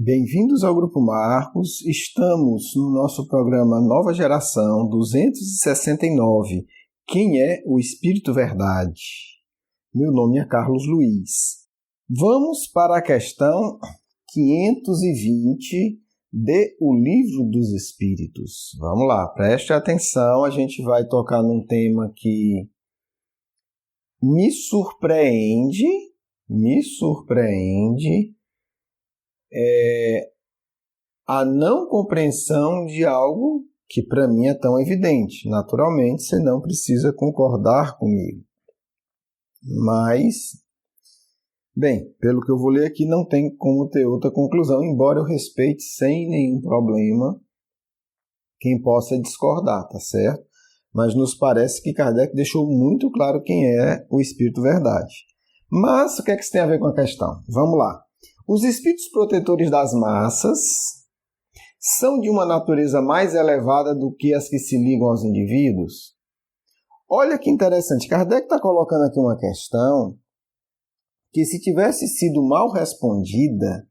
Bem-vindos ao Grupo Marcos. Estamos no nosso programa Nova Geração 269. Quem é o Espírito Verdade? Meu nome é Carlos Luiz. Vamos para a questão 520 de O Livro dos Espíritos. Vamos lá, preste atenção, a gente vai tocar num tema que me surpreende, a não compreensão de algo que para mim é tão evidente. Naturalmente, você não precisa concordar comigo. Mas, bem, pelo que eu vou ler aqui, não tem como ter outra conclusão, embora eu respeite sem nenhum problema quem possa discordar, tá certo? Mas nos parece que Kardec deixou muito claro quem é o Espírito Verdade. Mas o que é que isso tem a ver com a questão? Vamos lá. Os espíritos protetores das massas são de uma natureza mais elevada do que as que se ligam aos indivíduos? Olha que interessante, Kardec está colocando aqui uma questão que, se tivesse sido mal respondida,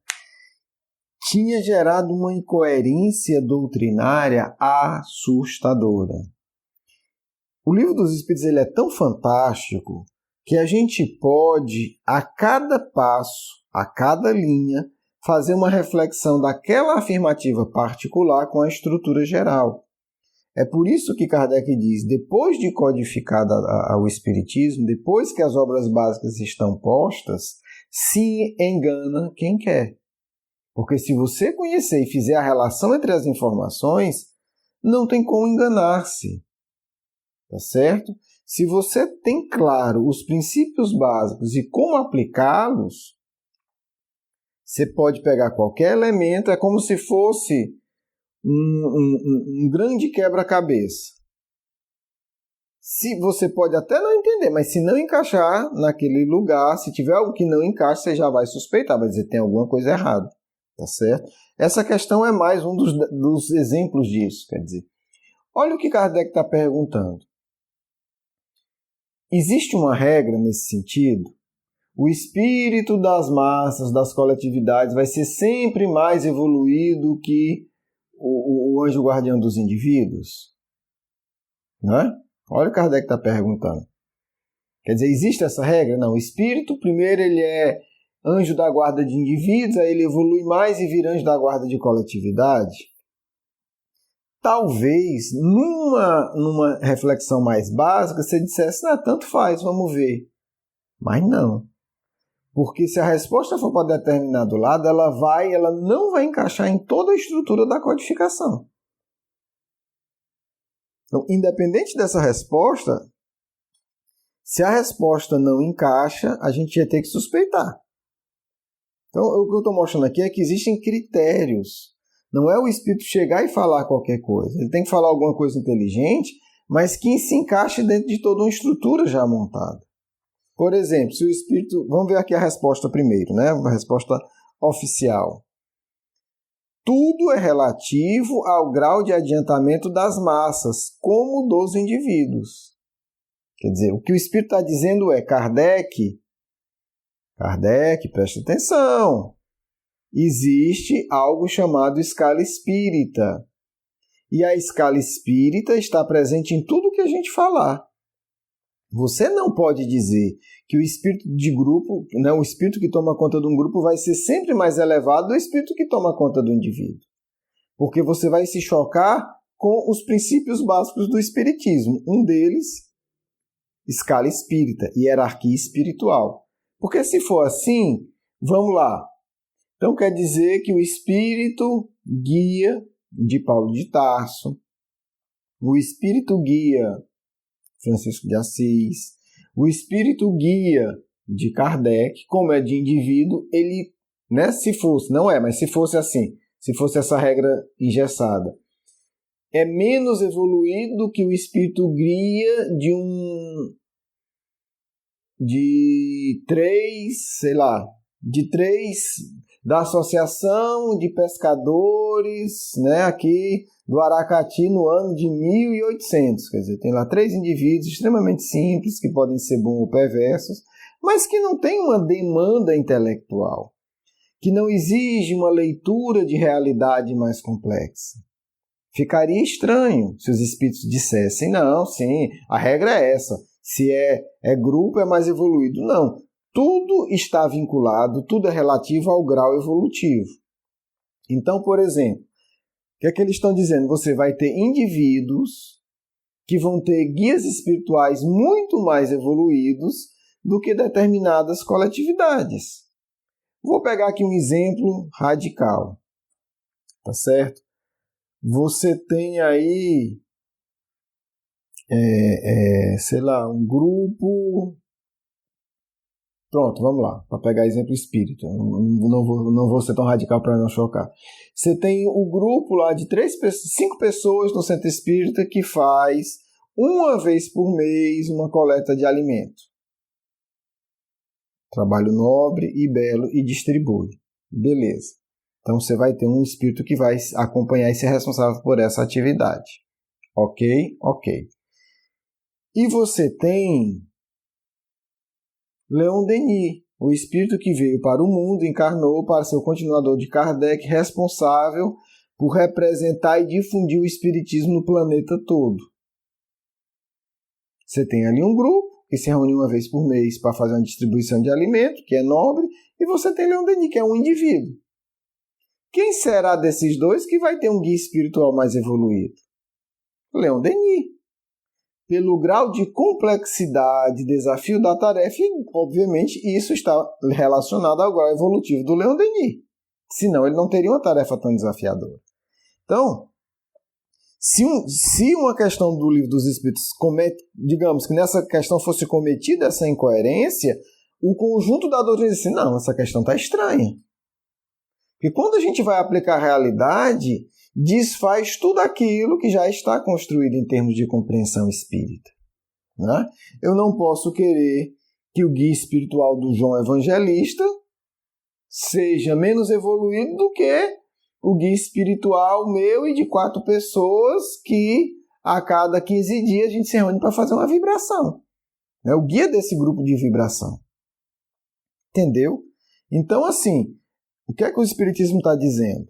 tinha gerado uma incoerência doutrinária assustadora. O Livro dos Espíritos ele é tão fantástico que a gente pode, a cada passo, a cada linha, fazer uma reflexão daquela afirmativa particular com a estrutura geral. É por isso que Kardec diz, depois de codificado o Espiritismo, depois que as obras básicas estão postas, se engana quem quer. Porque se você conhecer e fizer a relação entre as informações, não tem como enganar-se. Tá certo? Se você tem claro os princípios básicos e como aplicá-los, você pode pegar qualquer elemento, é como se fosse um grande quebra-cabeça. Se você pode até não entender, mas se não encaixar naquele lugar, se tiver algo que não encaixa, você já vai suspeitar, vai dizer que tem alguma coisa errada, tá certo? Essa questão é mais um dos exemplos disso, quer dizer. Olha o que Kardec está perguntando. Existe uma regra nesse sentido? O espírito das massas, das coletividades, vai ser sempre mais evoluído que o anjo guardião dos indivíduos? Não é? Olha o que Kardec está perguntando. Quer dizer, existe essa regra? Não. O espírito, primeiro, ele é anjo da guarda de indivíduos, aí ele evolui mais e vira anjo da guarda de coletividade? Talvez, numa reflexão mais básica, você dissesse, tanto faz, vamos ver. Mas não. Porque se a resposta for para determinado lado, ela não vai encaixar em toda a estrutura da codificação. Então, independente dessa resposta, se a resposta não encaixa, a gente ia ter que suspeitar. Então, o que eu estou mostrando aqui é que existem critérios. Não é o espírito chegar e falar qualquer coisa. Ele tem que falar alguma coisa inteligente, mas que se encaixe dentro de toda uma estrutura já montada. Por exemplo, se o espírito... Vamos ver aqui a resposta primeiro, né? A resposta oficial. Tudo é relativo ao grau de adiantamento das massas, como dos indivíduos. Quer dizer, o que o espírito está dizendo é, Kardec, presta atenção. Existe algo chamado escala espírita. E a escala espírita está presente em tudo que a gente falar. Você não pode dizer que o espírito de grupo, né, o espírito que toma conta de um grupo vai ser sempre mais elevado do espírito que toma conta do indivíduo. Porque você vai se chocar com os princípios básicos do espiritismo. Um deles, escala espírita, hierarquia espiritual. Porque se for assim, vamos lá. Então quer dizer que o espírito guia de Paulo de Tarso, o espírito guia Francisco de Assis, o espírito guia de Kardec, como é de indivíduo, ele, né, se fosse, não é, mas se fosse assim, se fosse essa regra engessada, é menos evoluído que o espírito guia de três da Associação de Pescadores, né, aqui do Aracati no ano de 1800. Quer dizer, tem lá 3 indivíduos extremamente simples, que podem ser bons ou perversos, mas que não têm uma demanda intelectual. que não exige uma leitura de realidade mais complexa. Ficaria estranho se os espíritos dissessem, não, sim, a regra é essa, se é grupo é mais evoluído. Não, tudo está vinculado, tudo é relativo ao grau evolutivo. Então, por exemplo, o que é que eles estão dizendo? Você vai ter indivíduos que vão ter guias espirituais muito mais evoluídos do que determinadas coletividades. Vou pegar aqui um exemplo radical, tá certo? Você tem aí, sei lá, um grupo... Pronto, vamos lá, para pegar exemplo espírita. Não vou ser tão radical para não chocar. Você tem o grupo lá de 5 pessoas no centro espírita que faz uma vez por mês uma coleta de alimento. Trabalho nobre e belo e distribui. Beleza. Então você vai ter um espírito que vai acompanhar e ser responsável por essa atividade. Ok? Ok. E você tem Leon Denis, o espírito que veio para o mundo, encarnou para ser o continuador de Kardec, responsável por representar e difundir o espiritismo no planeta todo. Você tem ali um grupo que se reúne uma vez por mês para fazer uma distribuição de alimento, que é nobre, e você tem Leon Denis, que é um indivíduo. Quem será desses dois que vai ter um guia espiritual mais evoluído? Leon Denis. Pelo grau de complexidade, desafio da tarefa, e, obviamente, isso está relacionado ao grau evolutivo do Leon Denis. Senão, ele não teria uma tarefa tão desafiadora. Então, se uma questão do Livro dos Espíritos digamos que nessa questão fosse cometida essa incoerência, o conjunto da doutrina diz assim, não, essa questão está estranha. Porque quando a gente vai aplicar a realidade, desfaz tudo aquilo que já está construído em termos de compreensão espírita. Né? Eu não posso querer que o guia espiritual do João Evangelista seja menos evoluído do que o guia espiritual meu e de 4 pessoas que a cada 15 dias a gente se reúne para fazer uma vibração. É o guia desse grupo de vibração. Entendeu? Então, assim, o que é que o Espiritismo está dizendo?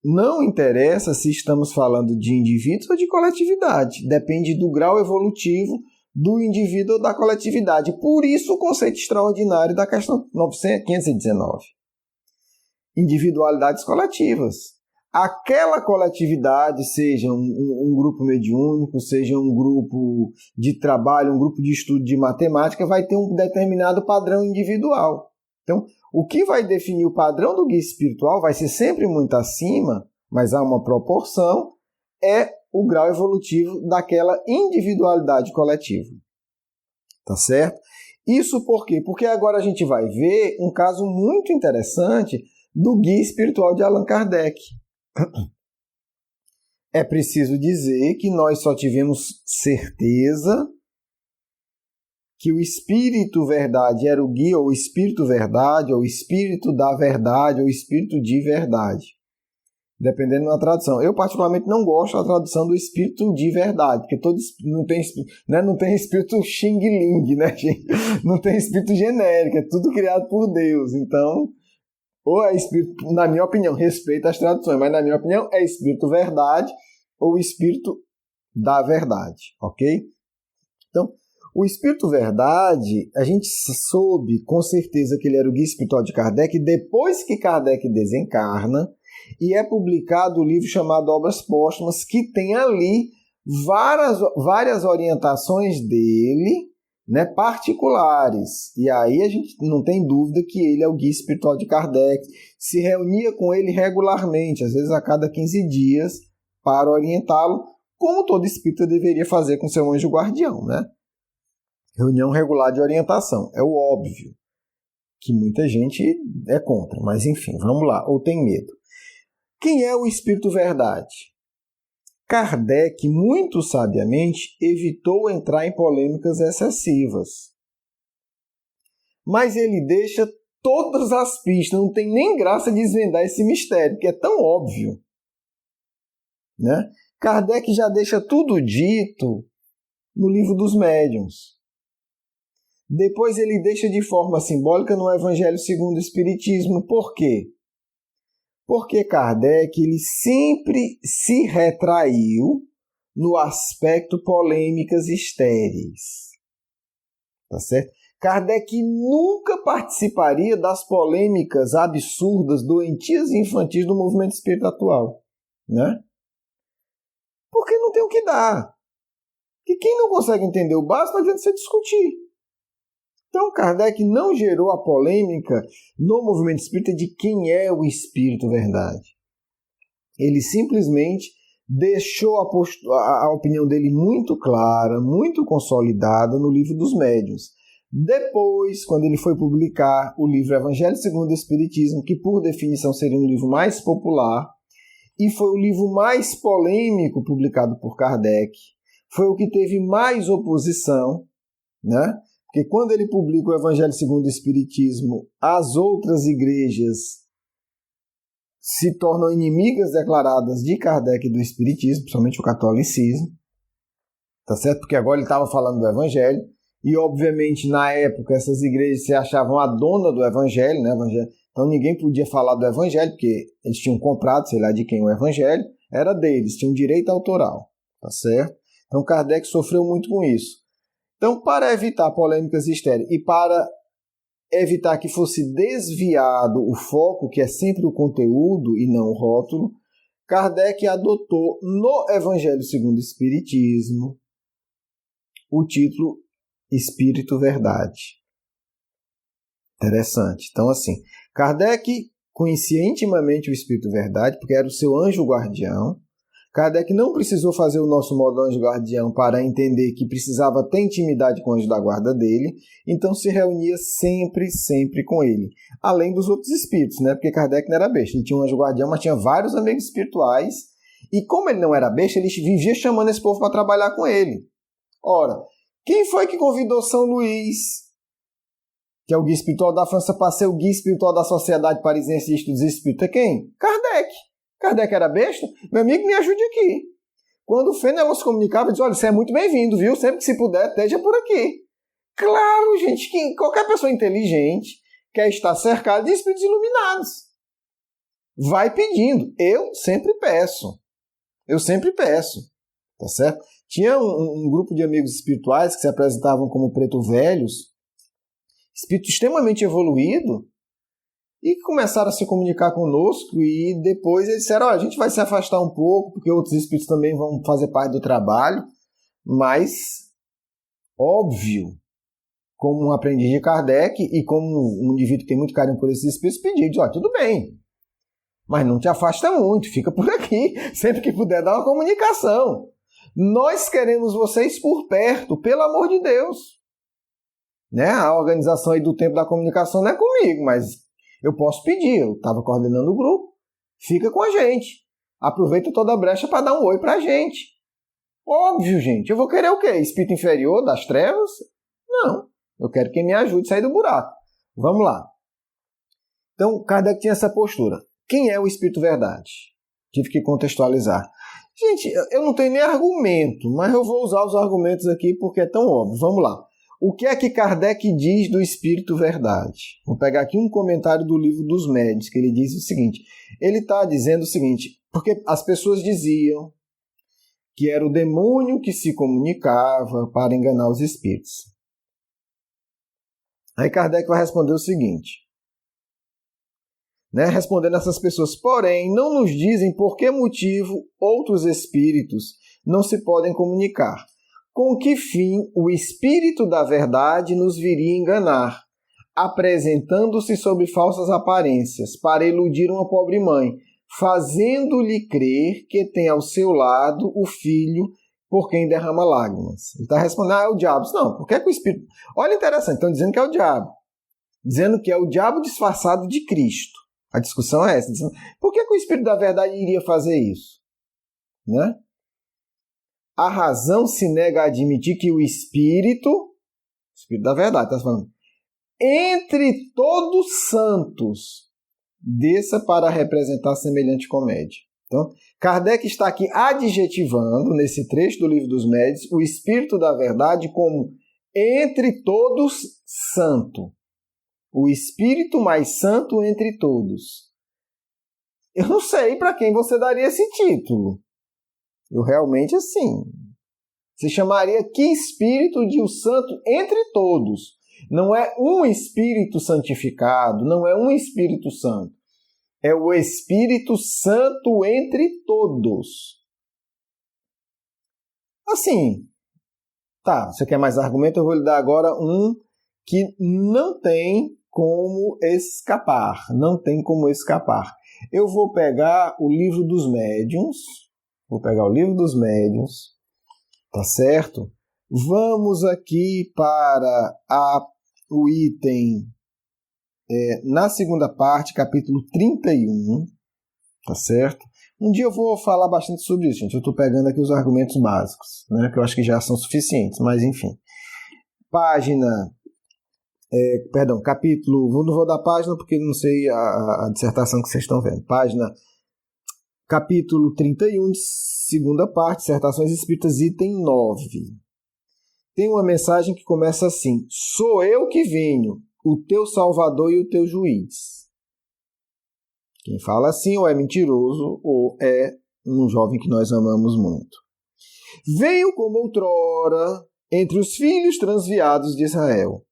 Não interessa se estamos falando de indivíduos ou de coletividade. Depende do grau evolutivo do indivíduo ou da coletividade. Por isso o conceito extraordinário da questão 519. Individualidades coletivas. Aquela coletividade, seja um grupo mediúnico, seja um grupo de trabalho, um grupo de estudo de matemática, vai ter um determinado padrão individual. Então, o que vai definir o padrão do guia espiritual vai ser sempre muito acima, mas há uma proporção, é o grau evolutivo daquela individualidade coletiva. Tá certo? Isso por quê? Porque agora a gente vai ver um caso muito interessante do guia espiritual de Allan Kardec. É preciso dizer que nós só tivemos certeza que o Espírito Verdade era o guia, ou o Espírito Verdade, ou o Espírito da Verdade, ou o Espírito de Verdade, dependendo da tradução. Eu, particularmente, não gosto da tradução do Espírito de Verdade, porque não tem Espírito Xing Ling, né, gente? Não tem Espírito genérico, é tudo criado por Deus. Então, ou é Espírito, na minha opinião, respeito às traduções, mas na minha opinião é Espírito Verdade ou Espírito da Verdade, ok? Então, o Espírito Verdade, a gente soube com certeza que ele era o guia espiritual de Kardec depois que Kardec desencarna, e é publicado o livro chamado Obras Póstumas, que tem ali várias orientações dele, né, particulares. E aí a gente não tem dúvida que ele é o guia espiritual de Kardec, se reunia com ele regularmente, às vezes a cada 15 dias, para orientá-lo, como todo espírita deveria fazer com seu anjo guardião, né? Reunião regular de orientação. É o óbvio que muita gente é contra, mas enfim, vamos lá, ou tem medo. Quem é o Espírito Verdade? Kardec, muito sabiamente, evitou entrar em polêmicas excessivas. Mas ele deixa todas as pistas, não tem nem graça de desvendar esse mistério, que é tão óbvio. Né? Kardec já deixa tudo dito no Livro dos Médiuns. Depois ele deixa de forma simbólica no Evangelho segundo o Espiritismo. Por quê? Porque Kardec ele sempre se retraiu no aspecto polêmicas estéreis. Tá certo? Kardec nunca participaria das polêmicas absurdas, doentias e infantis do movimento espírita atual. Né? Porque não tem o que dar. E quem não consegue entender o básico, não adianta você discutir. Então, Kardec não gerou a polêmica no movimento espírita de quem é o espírito verdade. Ele simplesmente deixou a opinião dele muito clara, muito consolidada no Livro dos Médiuns. Depois, quando ele foi publicar o livro Evangelho segundo o Espiritismo, que por definição seria um livro mais popular, e foi o livro mais polêmico publicado por Kardec, foi o que teve mais oposição, né? Porque quando ele publica o Evangelho segundo o Espiritismo, as outras igrejas se tornam inimigas declaradas de Kardec e do Espiritismo, principalmente o catolicismo, tá certo? Porque agora ele estava falando do Evangelho, e obviamente na época essas igrejas se achavam a dona do Evangelho, né? Então ninguém podia falar do Evangelho, porque eles tinham comprado, sei lá de quem o Evangelho, era deles, tinham direito autoral, tá certo? Então Kardec sofreu muito com isso. Então, para evitar polêmicas estéreis e para evitar que fosse desviado o foco, que é sempre o conteúdo e não o rótulo, Kardec adotou no Evangelho segundo o Espiritismo o título Espírito Verdade. Interessante. Então, assim, Kardec conhecia intimamente o Espírito Verdade, porque era o seu anjo guardião. Kardec não precisou fazer o nosso modo anjo guardião para entender que precisava ter intimidade com o anjo da guarda dele, então se reunia sempre com ele. Além dos outros espíritos, né? Porque Kardec não era besta, ele tinha um anjo guardião, mas tinha vários amigos espirituais, e como ele não era besta, ele vivia chamando esse povo para trabalhar com ele. Ora, quem foi que convidou São Luís, que é o guia espiritual da França, para ser o guia espiritual da Sociedade Parisiense de Estudos Espíritas? Quem? Kardec. Kardec era besta? Meu amigo, me ajude aqui. Quando o Fenelon se comunicava, dizia, olha, você é muito bem-vindo, viu? Sempre que se puder, esteja por aqui. Claro, gente, que qualquer pessoa inteligente quer estar cercada de espíritos iluminados. Vai pedindo. Eu sempre peço. Tá certo? Tinha um grupo de amigos espirituais que se apresentavam como preto velhos, espírito extremamente evoluído, e que começaram a se comunicar conosco, e depois eles disseram, a gente vai se afastar um pouco, porque outros espíritos também vão fazer parte do trabalho, mas, óbvio, como um aprendiz de Kardec e como um indivíduo que tem muito carinho por esses espíritos, pediu, diz, tudo bem, mas não te afasta muito, fica por aqui, sempre que puder dar uma comunicação. Nós queremos vocês por perto, pelo amor de Deus. Né? A organização aí do tempo da comunicação não é comigo, mas eu posso pedir, eu estava coordenando o grupo, fica com a gente. Aproveita toda a brecha para dar um oi para a gente. Óbvio, gente, eu vou querer o quê? Espírito inferior das trevas? Não, eu quero quem me ajude a sair do buraco. Vamos lá. Então, Kardec tinha essa postura. Quem é o Espírito Verdade? Tive que contextualizar. Gente, eu não tenho nem argumento, mas eu vou usar os argumentos aqui porque é tão óbvio. Vamos lá. O que é que Kardec diz do Espírito Verdade? Vou pegar aqui um comentário do Livro dos Médiuns, que ele diz o seguinte. Ele está dizendo o seguinte, porque as pessoas diziam que era o demônio que se comunicava para enganar os espíritos. Aí Kardec vai responder o seguinte, né? Respondendo essas pessoas, porém, não nos dizem por que motivo outros espíritos não se podem comunicar. Com que fim o Espírito da Verdade nos viria enganar, apresentando-se sob falsas aparências, para iludir uma pobre mãe, fazendo-lhe crer que tem ao seu lado o filho por quem derrama lágrimas. Ele está respondendo, é o diabo. Não, por que é que o Espírito... Olha, interessante, estão dizendo que é o diabo. Dizendo que é o diabo disfarçado de Cristo. A discussão é essa. Dizendo, por que é que o Espírito da Verdade iria fazer isso? Né? A razão se nega a admitir que o Espírito da Verdade, está falando, entre todos santos, desça para representar semelhante comédia. Então, Kardec está aqui adjetivando, nesse trecho do Livro dos Médiuns, o Espírito da Verdade como entre todos santo. O Espírito mais santo entre todos. Eu não sei para quem você daria esse título. Eu realmente, assim, você chamaria que Espírito de o Santo entre todos. Não é um Espírito santificado, não é um Espírito Santo. É o Espírito Santo entre todos. Assim, tá, você quer mais argumento? Eu vou lhe dar agora um que não tem como escapar. Não tem como escapar. Eu vou pegar o Livro dos Médiuns. Tá certo? Vamos aqui para o item, na segunda parte, capítulo 31, tá certo? Um dia eu vou falar bastante sobre isso, gente. Eu estou pegando aqui os argumentos básicos, né, que eu acho que já são suficientes, mas enfim. Capítulo, não vou dar página porque não sei a dissertação que vocês estão vendo. Capítulo 31, segunda parte, Dissertações Espíritas, item 9. Tem uma mensagem que começa assim: sou eu que venho, o teu salvador e o teu juiz. Quem fala assim ou é mentiroso ou é um jovem que nós amamos muito. Venho como outrora entre os filhos transviados de Israel.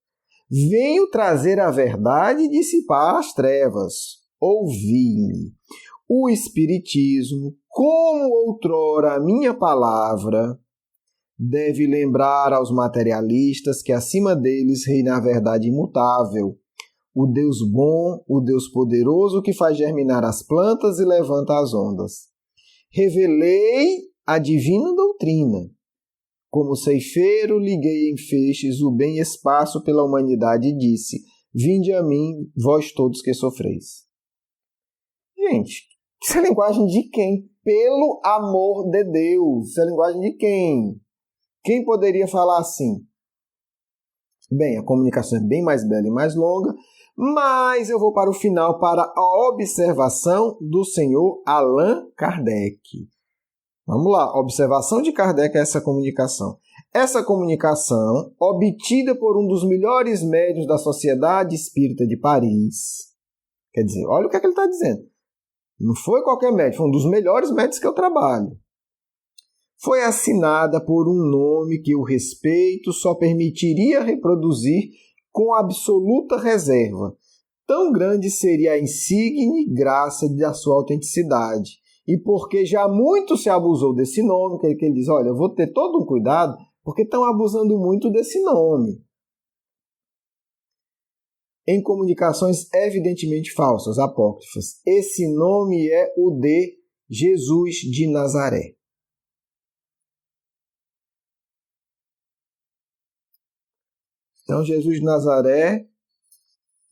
Venho trazer a verdade e dissipar as trevas. Ouvi-me. O Espiritismo, como outrora a minha palavra, deve lembrar aos materialistas que acima deles reina a verdade imutável, o Deus bom, o Deus poderoso que faz germinar as plantas e levanta as ondas. Revelei a divina doutrina. Como ceifeiro, liguei em feixes o bem espaço pela humanidade e disse: vinde a mim, vós todos que sofreis. Gente, isso é linguagem de quem? Pelo amor de Deus! Isso é linguagem de quem? Quem poderia falar assim? Bem, a comunicação é bem mais bela e mais longa, mas eu vou para o final, para a observação do senhor Allan Kardec. Vamos lá, a observação de Kardec é essa comunicação. Essa comunicação, obtida por um dos melhores médiuns da Sociedade Espírita de Paris, quer dizer, olha o que ele está dizendo. Não foi qualquer médium, foi um dos melhores médiuns que eu trabalho. Foi assinada por um nome que o respeito só permitiria reproduzir com absoluta reserva. Tão grande seria a insígne graça da sua autenticidade. E porque já muito se abusou desse nome, que ele diz, olha, eu vou ter todo um cuidado, porque estão abusando muito desse nome. Em comunicações evidentemente falsas, apócrifas, esse nome é o de Jesus de Nazaré. Então, Jesus de Nazaré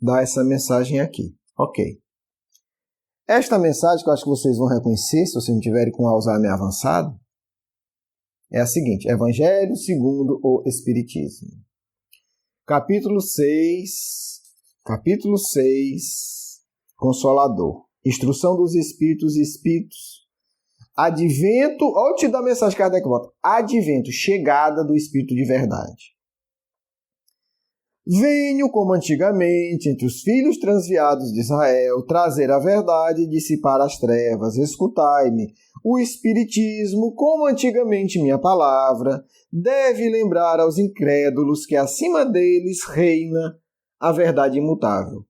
dá essa mensagem aqui. Ok. Esta mensagem, que eu acho que vocês vão reconhecer, se vocês não tiverem com Alzheimer avançado, é a seguinte: Evangelho segundo o Espiritismo. Capítulo 6, Consolador. Instrução dos Espíritos e Espíritos. Advento, olha o título da mensagem que Kardec bota. Advento, chegada do Espírito de verdade. Venho, como antigamente, entre os filhos transviados de Israel, trazer a verdade e dissipar as trevas. Escutai-me. O Espiritismo, como antigamente minha palavra, deve lembrar aos incrédulos que acima deles reina a verdade imutável.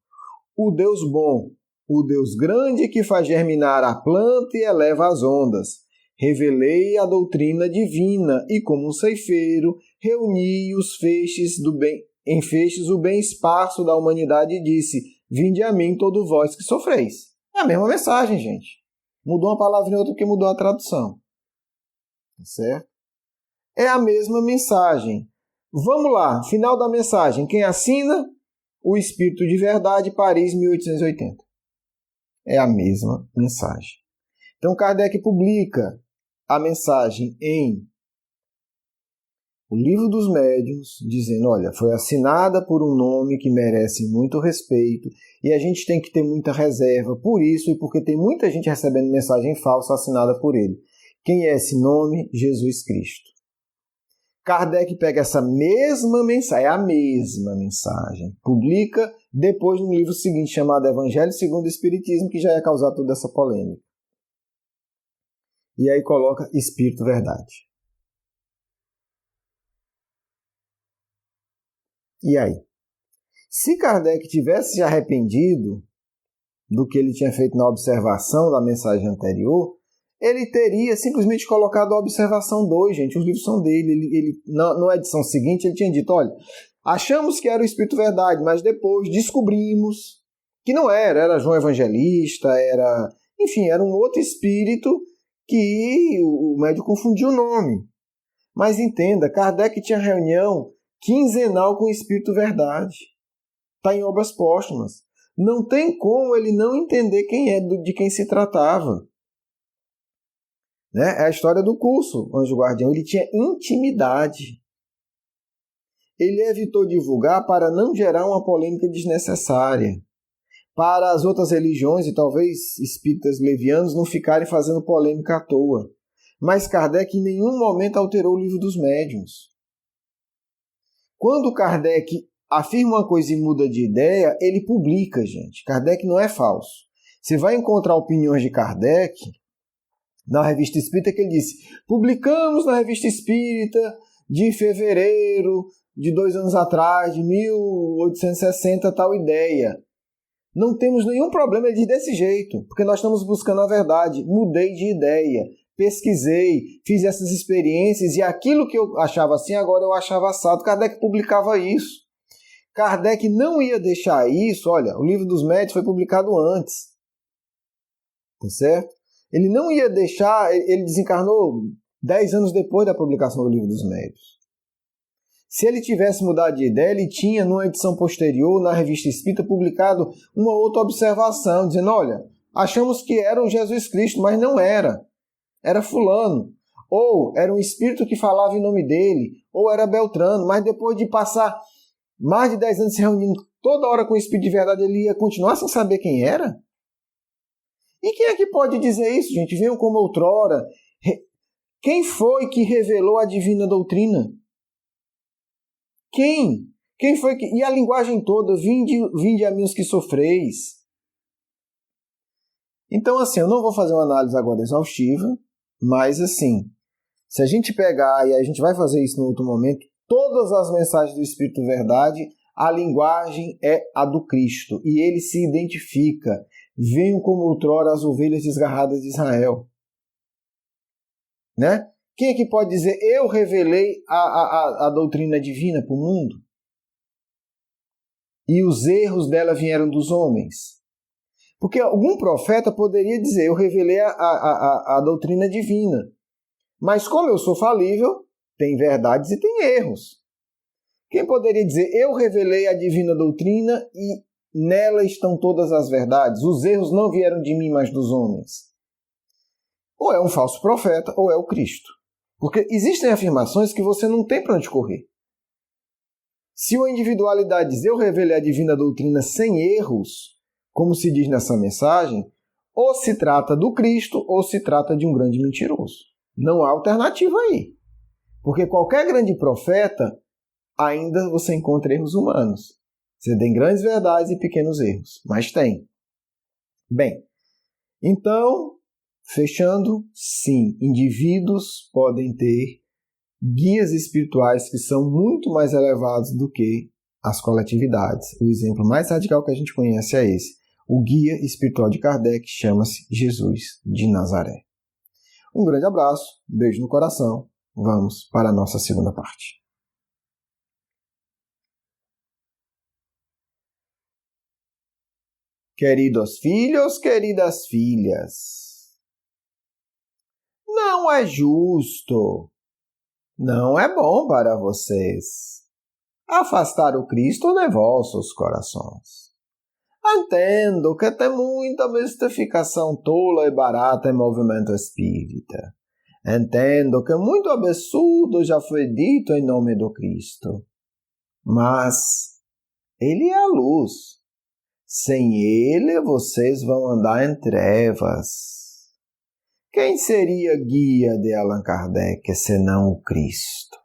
O Deus bom, o Deus grande que faz germinar a planta e eleva as ondas. Revelei a doutrina divina e, como um ceifeiro, reuni os feixes do bem. Em feixes o bem esparso da humanidade e disse: vinde a mim todo vós que sofreis. É a mesma mensagem, gente. Mudou uma palavra em outra porque mudou a tradução. Certo? É a mesma mensagem. Vamos lá, final da mensagem. Quem assina? O Espírito de Verdade, Paris, 1880. É a mesma mensagem. Então Kardec publica a mensagem em O Livro dos Médiuns, dizendo, olha, foi assinada por um nome que merece muito respeito e a gente tem que ter muita reserva por isso e porque tem muita gente recebendo mensagem falsa assinada por ele. Quem é esse nome? Jesus Cristo. Kardec pega essa mesma mensagem, é a mesma mensagem, publica depois no livro seguinte, chamado Evangelho segundo o Espiritismo, que já ia causar toda essa polêmica. E aí coloca Espírito Verdade. E aí? Se Kardec tivesse se arrependido do que ele tinha feito na observação da mensagem anterior, ele teria simplesmente colocado a observação 2, gente. Os livros são dele. Ele, na edição seguinte, ele tinha dito, olha, achamos que era o Espírito Verdade, mas depois descobrimos que não era João Evangelista, enfim, era um outro espírito que o médium confundiu o nome. Mas entenda, Kardec tinha reunião quinzenal com o Espírito Verdade. Está em Obras Póstumas. Não tem como ele não entender de quem se tratava. Né? É a história do curso, Anjo Guardião. Ele tinha intimidade. Ele evitou divulgar para não gerar uma polêmica desnecessária. Para as outras religiões e talvez espíritas levianos não ficarem fazendo polêmica à toa. Mas Kardec em nenhum momento alterou o Livro dos Médiuns. Quando Kardec afirma uma coisa e muda de ideia, ele publica, gente. Kardec não é falso. Você vai encontrar opiniões de Kardec na Revista Espírita que ele disse: publicamos na Revista Espírita de fevereiro de 2 anos atrás, de 1860, tal ideia. Não temos nenhum problema, ele diz desse jeito, porque nós estamos buscando a verdade. Mudei de ideia, pesquisei, fiz essas experiências e aquilo que eu achava assim, agora eu achava assado. Kardec publicava isso. Kardec não ia deixar isso. Olha, o Livro dos Médiuns foi publicado antes. Tá certo? Ele não ia deixar, ele desencarnou 10 anos depois da publicação do Livro dos Médiuns. Se ele tivesse mudado de ideia, ele tinha, numa edição posterior, na Revista Espírita, publicado uma outra observação, dizendo, olha, achamos que era o Jesus Cristo, mas não era. Era fulano. Ou era um espírito que falava em nome dele, ou era Beltrano, mas depois de passar mais de 10 anos se reunindo toda hora com o Espírito de Verdade, ele ia continuar sem saber quem era? E quem é que pode dizer isso, gente? Venham como outrora. Quem foi que revelou a divina doutrina? Quem? Quem foi que... E a linguagem toda, vinde a mim os que sofreis. Então, assim, eu não vou fazer uma análise agora exaustiva, mas, assim, se a gente pegar, e a gente vai fazer isso no outro momento, todas as mensagens do Espírito Verdade, a linguagem é a do Cristo. E ele se identifica. Venham como outrora as ovelhas desgarradas de Israel. Né? Quem é que pode dizer, eu revelei a doutrina divina para o mundo? E os erros dela vieram dos homens? Porque algum profeta poderia dizer, eu revelei a doutrina divina. Mas como eu sou falível, tem verdades e tem erros. Quem poderia dizer, eu revelei a divina doutrina e nela estão todas as verdades. Os erros não vieram de mim, mas dos homens. Ou é um falso profeta, ou é o Cristo. Porque existem afirmações que você não tem para onde correr. Se uma individualidade diz, eu revelei a divina doutrina sem erros, como se diz nessa mensagem, ou se trata do Cristo, ou se trata de um grande mentiroso. Não há alternativa aí. Porque qualquer grande profeta, ainda você encontra erros humanos. Você tem grandes verdades e pequenos erros, mas tem. Bem, então, fechando, sim, indivíduos podem ter guias espirituais que são muito mais elevados do que as coletividades. O exemplo mais radical que a gente conhece é esse. O guia espiritual de Kardec chama-se Jesus de Nazaré. Um grande abraço, beijo no coração. Vamos para a nossa segunda parte. Queridos filhos, queridas filhas, não é justo, não é bom para vocês afastar o Cristo de vossos corações. Entendo que tem muita mistificação tola e barata em movimento espírita. Entendo que muito absurdo já foi dito em nome do Cristo. Mas Ele é a luz. Sem Ele, vocês vão andar em trevas. Quem seria guia de Allan Kardec senão o Cristo?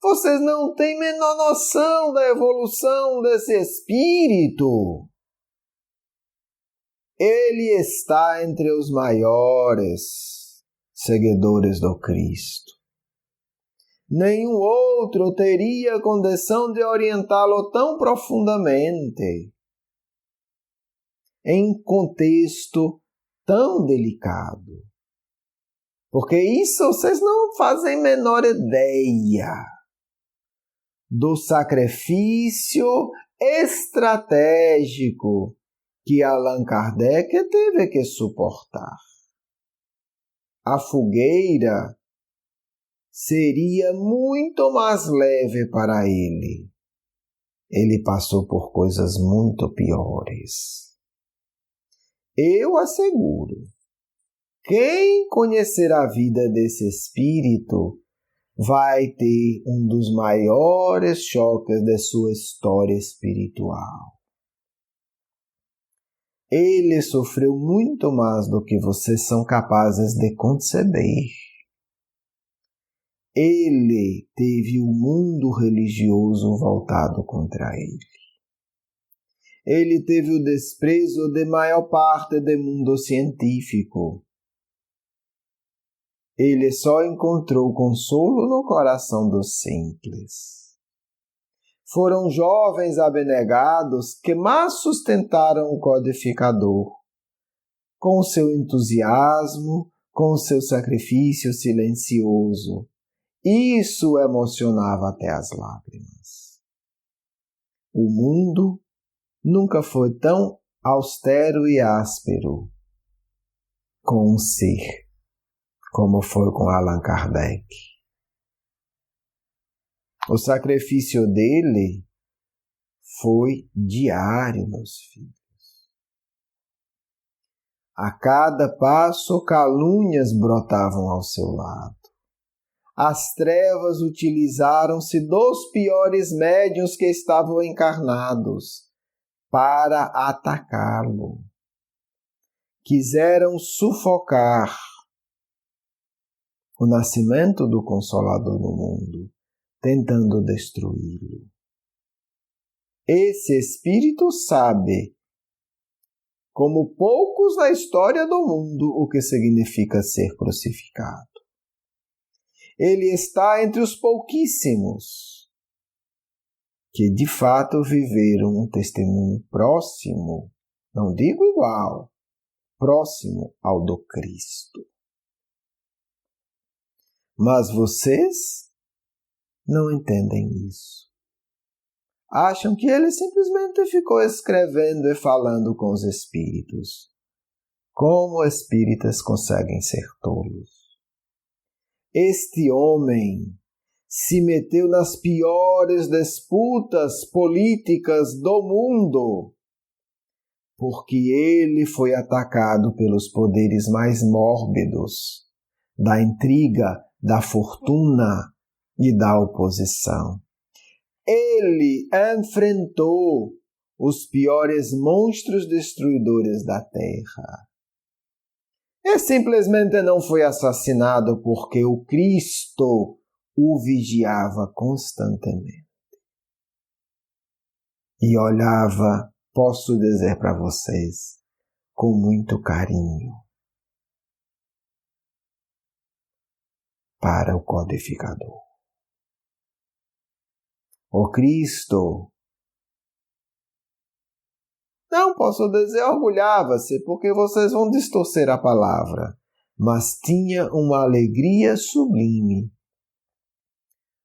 Vocês não têm a menor noção da evolução desse espírito. Ele está entre os maiores seguidores do Cristo. Nenhum outro teria condição de orientá-lo tão profundamente em contexto tão delicado. Porque isso vocês não fazem a menor ideia do sacrifício estratégico que Allan Kardec teve que suportar. A fogueira seria muito mais leve para ele. Ele passou por coisas muito piores. Eu asseguro, quem conhecer a vida desse espírito vai ter um dos maiores choques da sua história espiritual. Ele sofreu muito mais do que vocês são capazes de conceber. Ele teve o mundo religioso voltado contra ele. Ele teve o desprezo de maior parte do mundo científico. Ele só encontrou consolo no coração dos simples. Foram jovens abnegados que mais sustentaram o codificador, com o seu entusiasmo, com o seu sacrifício silencioso. Isso emocionava até as lágrimas. O mundo nunca foi tão austero e áspero com um ser como foi com Allan Kardec. O sacrifício dele foi diário, meus filhos. A cada passo, calúnias brotavam ao seu lado. As trevas utilizaram-se dos piores médiuns que estavam encarnados para atacá-lo. Quiseram sufocar o nascimento do Consolador no mundo, tentando destruí-lo. Esse espírito sabe, como poucos na história do mundo, o que significa ser crucificado. Ele está entre os pouquíssimos que de fato viveram um testemunho próximo, não digo igual, próximo ao do Cristo. Mas vocês não entendem isso. Acham que ele simplesmente ficou escrevendo e falando com os espíritos. Como espíritas conseguem ser tolos? Este homem se meteu nas piores disputas políticas do mundo, porque ele foi atacado pelos poderes mais mórbidos, da intriga, da fortuna e da oposição. Ele enfrentou os piores monstros destruidores da terra. E simplesmente não foi assassinado porque o Cristo o vigiava constantemente. E olhava, posso dizer para vocês, com muito carinho para o codificador. O Cristo, não posso dizer orgulhava-se, porque vocês vão distorcer a palavra, mas tinha uma alegria sublime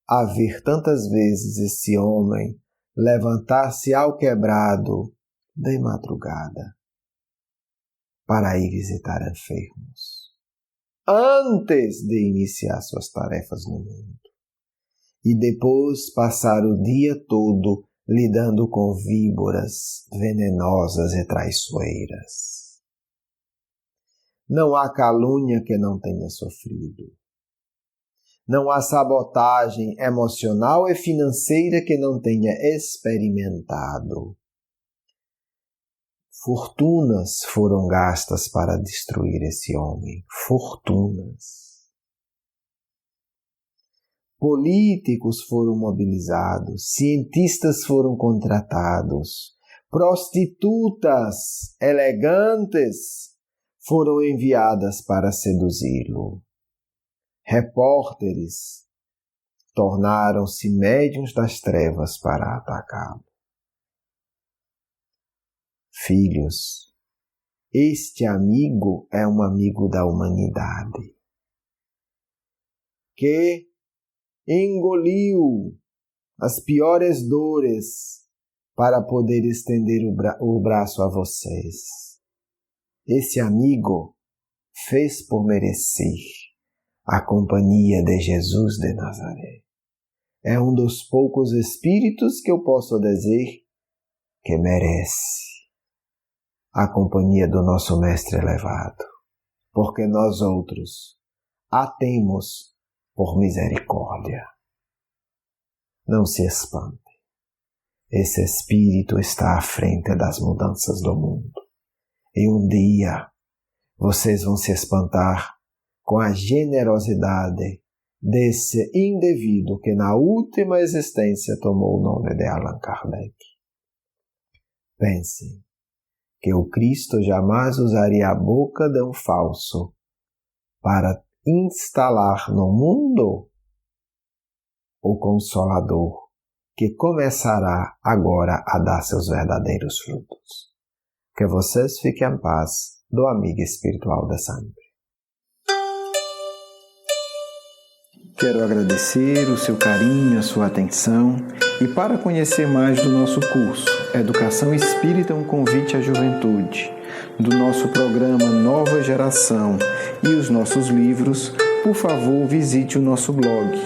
a ver tantas vezes esse homem levantar-se ao quebrado de madrugada para ir visitar enfermos, antes de iniciar suas tarefas no mundo, e depois passar o dia todo lidando com víboras venenosas e traiçoeiras. Não há calúnia que não tenha sofrido. Não há sabotagem emocional e financeira que não tenha experimentado. Fortunas foram gastas para destruir esse homem. Fortunas. políticos foram mobilizados, cientistas foram contratados, prostitutas elegantes foram enviadas para seduzi-lo. Repórteres tornaram-se médiuns das trevas para atacá-lo. Filhos, este amigo é um amigo da humanidade, que engoliu as piores dores para poder estender o braço a vocês. Esse amigo fez por merecer a companhia de Jesus de Nazaré. É um dos poucos espíritos que eu posso dizer que merece a companhia do nosso Mestre elevado, porque nós outros a temos por misericórdia. Não se espante. Esse Espírito está à frente das mudanças do mundo. E um dia vocês vão se espantar com a generosidade desse indivíduo que na última existência tomou o nome de Allan Kardec. Pensem que o Cristo jamais usaria a boca de um falso para instalar no mundo o Consolador, que começará agora a dar seus verdadeiros frutos. Que vocês fiquem em paz do amigo espiritual da sempre. Quero agradecer o seu carinho, a sua atenção e para conhecer mais do nosso curso Educação Espírita, um convite à juventude, do nosso programa Nova Geração e os nossos livros, por favor visite o nosso blog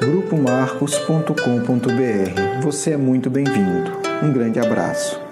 grupomarcos.com.br. Você é muito bem-vindo. Um grande abraço.